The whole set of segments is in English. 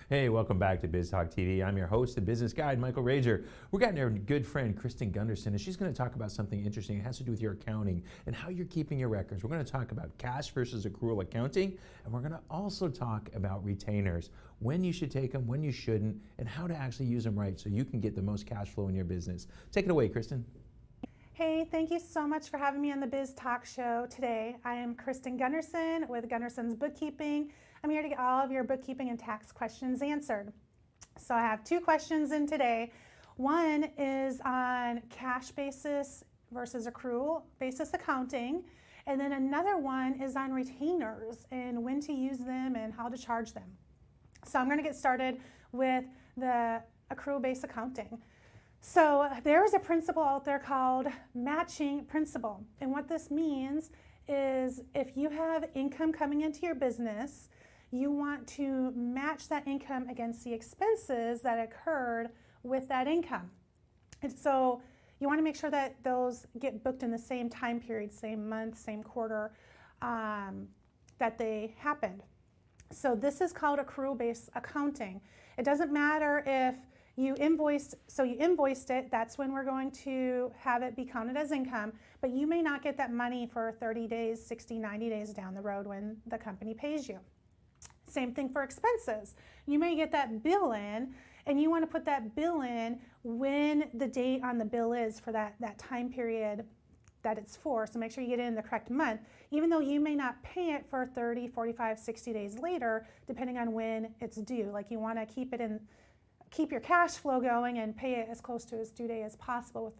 Hey, welcome back to Biz Talk TV. I'm your host, the business guide, Michael Rager. We're getting our good friend, Kristin Gunderson, and she's going to talk about something interesting. It has to do with your accounting and how you're keeping your records. We're going to talk about cash versus accrual accounting, and we're going to also talk about retainers, when you should take them, when you shouldn't, and how to actually use them right so you can get the most cash flow in your business. Take it away, Kristin. Hey, thank you so much for having me on the Biz Talk Show today. I am Kristin Gunderson with Gunderson's Bookkeeping. I'm here to get all of your bookkeeping and tax questions answered. So I have two questions in today. One is on cash basis versus accrual basis accounting. And then another one is on retainers and when to use them and how to charge them. So I'm going to get started with the accrual-based accounting. So there is a principle out there called matching principle. And what this means is if you have income coming into your business, you want to match that income against the expenses that occurred with that income. And so you want to make sure that those get booked in the same time period, same month, same quarter that they happened. So this is called accrual-based accounting. It doesn't matter if you invoiced it, that's when we're going to have it be counted as income, but you may not get that money for 30 days, 60, 90 days down the road when the company pays you. Same thing for expenses. You may get that bill in and you want to put that bill in when the date on the bill is for that time period that it's for. So make sure you get it in the correct month, even though you may not pay it for 30, 45, 60 days later, depending on when it's due. Like you want to keep your cash flow going and pay it as close to its due date as possible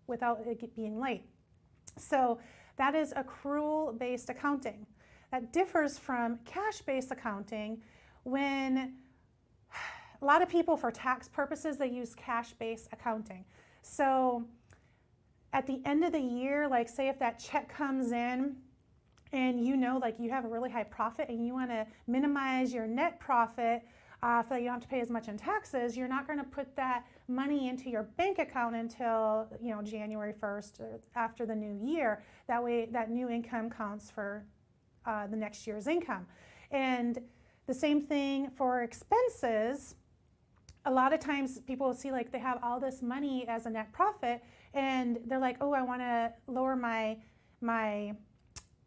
without it being late. So that is accrual-based accounting. That differs from cash-based accounting when a lot of people, for tax purposes, they use cash-based accounting. So at the end of the year, like say if that check comes in and you know like you have a really high profit and you want to minimize your net profit so that you don't have to pay as much in taxes, you're not going to put that money into your bank account until January 1st or after the new year. That way that new income counts for the next year's income. And the same thing for expenses. A lot of times people will see like they have all this money as a net profit and they're like, oh, I want to lower my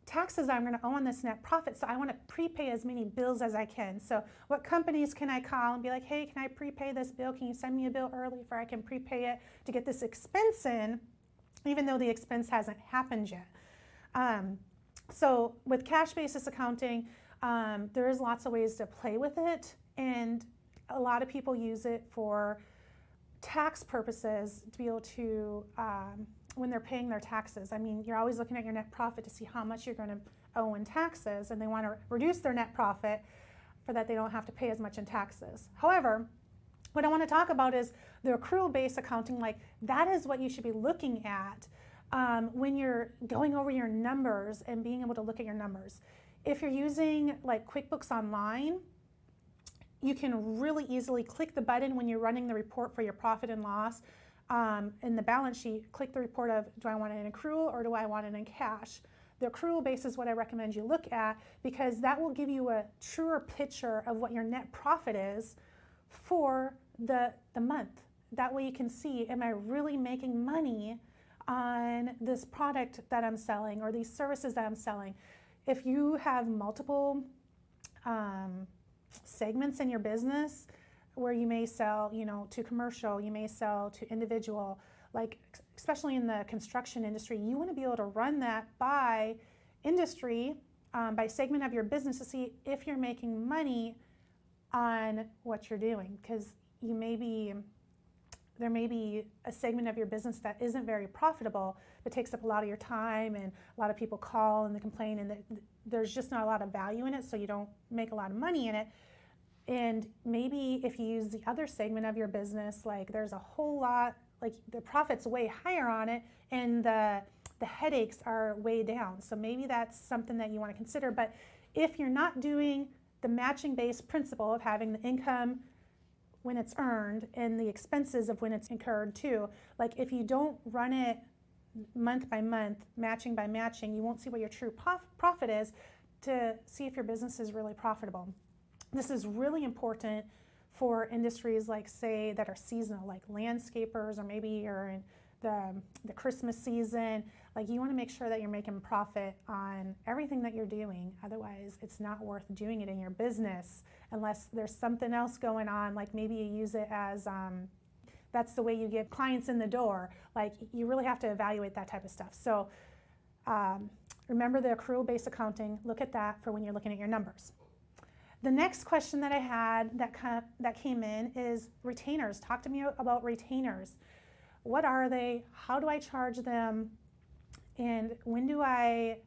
taxes I'm going to owe on this net profit, so I want to prepay as many bills as I can. So what companies can I call and be like, hey, can I prepay this bill? Can you send me a bill early for I can prepay it to get this expense in, even though the expense hasn't happened yet? So with cash basis accounting, there is lots of ways to play with it, and a lot of people use it for tax purposes to be able to when they're paying their taxes. I mean, you're always looking at your net profit to see how much you're going to owe in taxes, and they want to reduce their net profit for that they don't have to pay as much in taxes. However, what I want to talk about is the accrual-based accounting. Like that is what you should be looking at when you're going over your numbers and being able to look at your numbers. If you're using like QuickBooks Online, you can really easily click the button when you're running the report for your profit and loss. In the balance sheet, click the report of, do I want it in accrual or do I want it in cash? The accrual base is what I recommend you look at because that will give you a truer picture of what your net profit is for the month. That way you can see, am I really making money on this product that I'm selling or these services that I'm selling? If you have multiple segments in your business, where you may sell, to commercial, you may sell to individual, like especially in the construction industry, you want to be able to run that by industry, by segment of your business to see if you're making money on what you're doing, because there may be a segment of your business that isn't very profitable, but takes up a lot of your time, and a lot of people call and they complain, and there's just not a lot of value in it, so you don't make a lot of money in it. And maybe if you use the other segment of your business, like there's a whole lot, like the profit's way higher on it and the headaches are way down. So maybe that's something that you want to consider. But if you're not doing the matching based principle of having the income when it's earned and the expenses of when it's incurred too, like if you don't run it month by month, matching by matching, you won't see what your true profit is to see if your business is really profitable. This is really important for industries like, say, that are seasonal, like landscapers, or maybe you're in the Christmas season. Like, you want to make sure that you're making profit on everything that you're doing. Otherwise, it's not worth doing it in your business unless there's something else going on, like maybe you use it as that's the way you get clients in the door. Like, you really have to evaluate that type of stuff. So remember the accrual-based accounting. Look at that for when you're looking at your numbers. The next question that I had that came in is retainers. Talk to me about retainers. What are they? How do I charge them? And when do I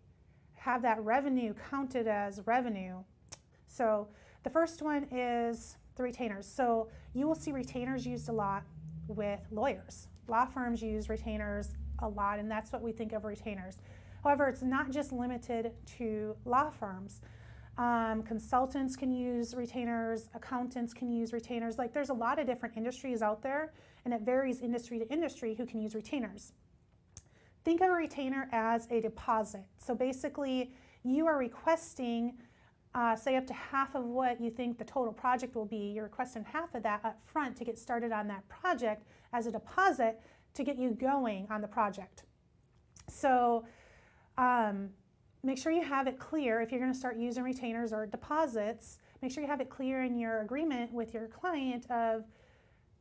have that revenue counted as revenue? So the first one is the retainers. So you will see retainers used a lot with lawyers. Law firms use retainers a lot, and that's what we think of retainers. However, it's not just limited to law firms. Consultants can use retainers, accountants can use retainers. Like, there's a lot of different industries out there, and it varies industry to industry who can use retainers. Think of a retainer as a deposit. So basically, you are requesting, say, up to half of what you think the total project will be. You're requesting half of that up front to get started on that project as a deposit to get you going on the project. So make sure you have it clear if you're going to start using retainers or deposits. Make sure you have it clear in your agreement with your client of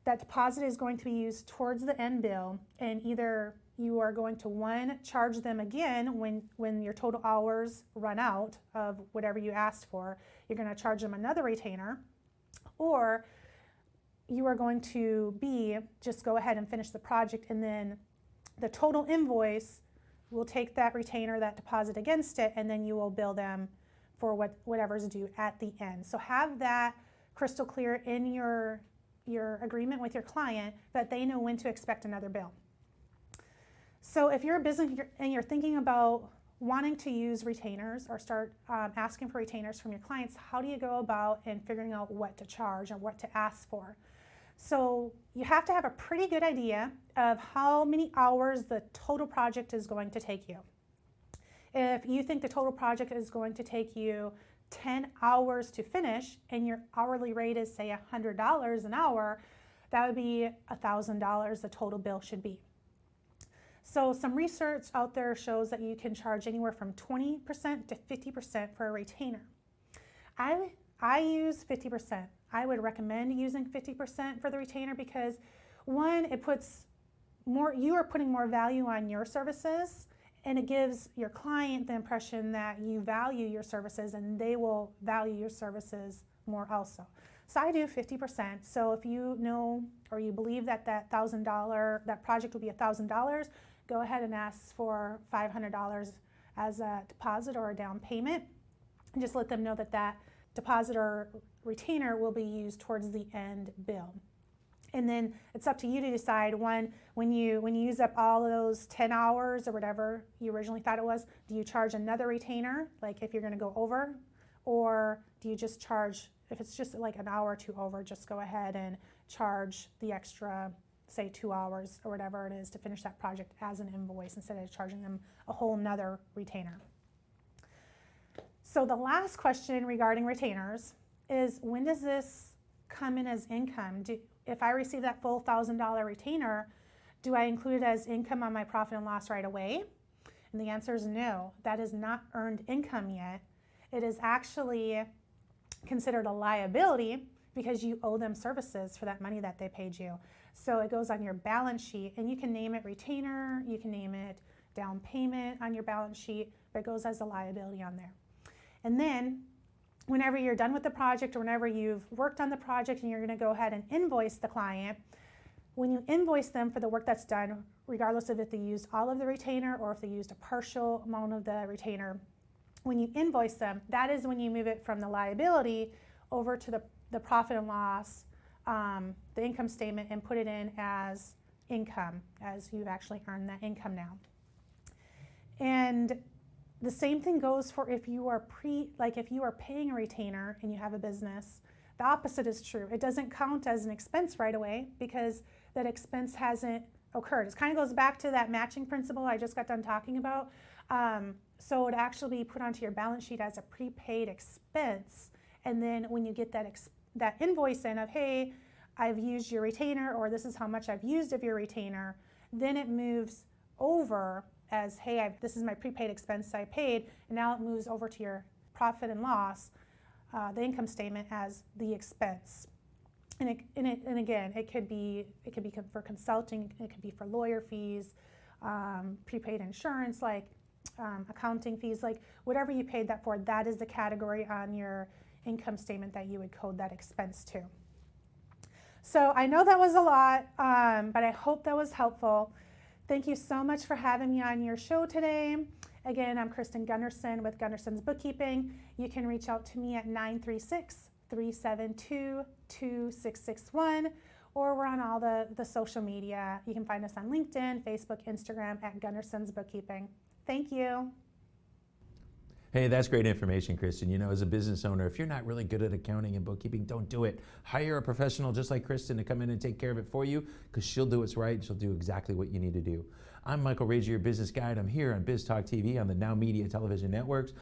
that deposit is going to be used towards the end bill, and either you are going to, one, charge them again when your total hours run out of whatever you asked for. You're going to charge them another retainer, or you are going to, B, just go ahead and finish the project, and then the total invoice will take that retainer, that deposit against it, and then you will bill them for whatever's due at the end. So have that crystal clear in your agreement with your client that they know when to expect another bill. So if you're a business and you're thinking about wanting to use retainers or start asking for retainers from your clients, how do you go about in figuring out what to charge or what to ask for? So you have to have a pretty good idea of how many hours the total project is going to take you. If you think the total project is going to take you 10 hours to finish and your hourly rate is, say, $100 an hour, that would be $1,000 the total bill should be. So some research out there shows that you can charge anywhere from 20% to 50% for a retainer. I use 50%. I would recommend using 50% for the retainer because, one, it puts more, you are putting more value on your services, and it gives your client the impression that you value your services and they will value your services more also. So I do 50%. So if you know or you believe that that project will be $1,000, go ahead and ask for $500 as a deposit or a down payment, and just let them know that that deposit or retainer will be used towards the end bill. And then it's up to you to decide, one, when you use up all of those 10 hours or whatever you originally thought it was, do you charge another retainer, like if you're going to go over, or do you just charge, if it's just like an hour or two over, just go ahead and charge the extra, say 2 hours or whatever it is to finish that project as an invoice instead of charging them a whole nother retainer. So the last question regarding retainers is, when does this come in as income? If I receive that full $1,000 retainer, do I include it as income on my profit and loss right away? And the answer is no. That is not earned income yet. It is actually considered a liability because you owe them services for that money that they paid you. So it goes on your balance sheet, and you can name it retainer, you can name it down payment on your balance sheet, but it goes as a liability on there. And then whenever you're done with the project or whenever you've worked on the project and you're going to go ahead and invoice the client, when you invoice them for the work that's done, regardless of if they used all of the retainer or if they used a partial amount of the retainer, when you invoice them, that is when you move it from the liability over to the profit and loss, the income statement, and put it in as income, as you've actually earned that income now. And the same thing goes for if you are if you are paying a retainer and you have a business. The opposite is true. It doesn't count as an expense right away because that expense hasn't occurred. It kind of goes back to that matching principle I just got done talking about. So it would actually be put onto your balance sheet as a prepaid expense, and then when you get that that invoice in of, hey, I've used your retainer, or this is how much I've used of your retainer, then it moves over as, hey, this is my prepaid expense I paid, and now it moves over to your profit and loss, the income statement, as the expense. And again, it could be for consulting, it could be for lawyer fees, prepaid insurance, like accounting fees, like whatever you paid that for, that is the category on your income statement that you would code that expense to. So I know that was a lot, but I hope that was helpful. Thank you so much for having me on your show today. Again, I'm Kristin Gunderson with Gunderson's Bookkeeping. You can reach out to me at 936-372-2661, or we're on all the social media. You can find us on LinkedIn, Facebook, Instagram at Gunderson's Bookkeeping. Thank you. Hey, that's great information, Kristin. You know, as a business owner, if you're not really good at accounting and bookkeeping, don't do it. Hire a professional just like Kristin to come in and take care of it for you, because she'll do what's right and she'll do exactly what you need to do. I'm Michael Rager, your business guide. I'm here on Biz Talk TV on the Now Media television networks.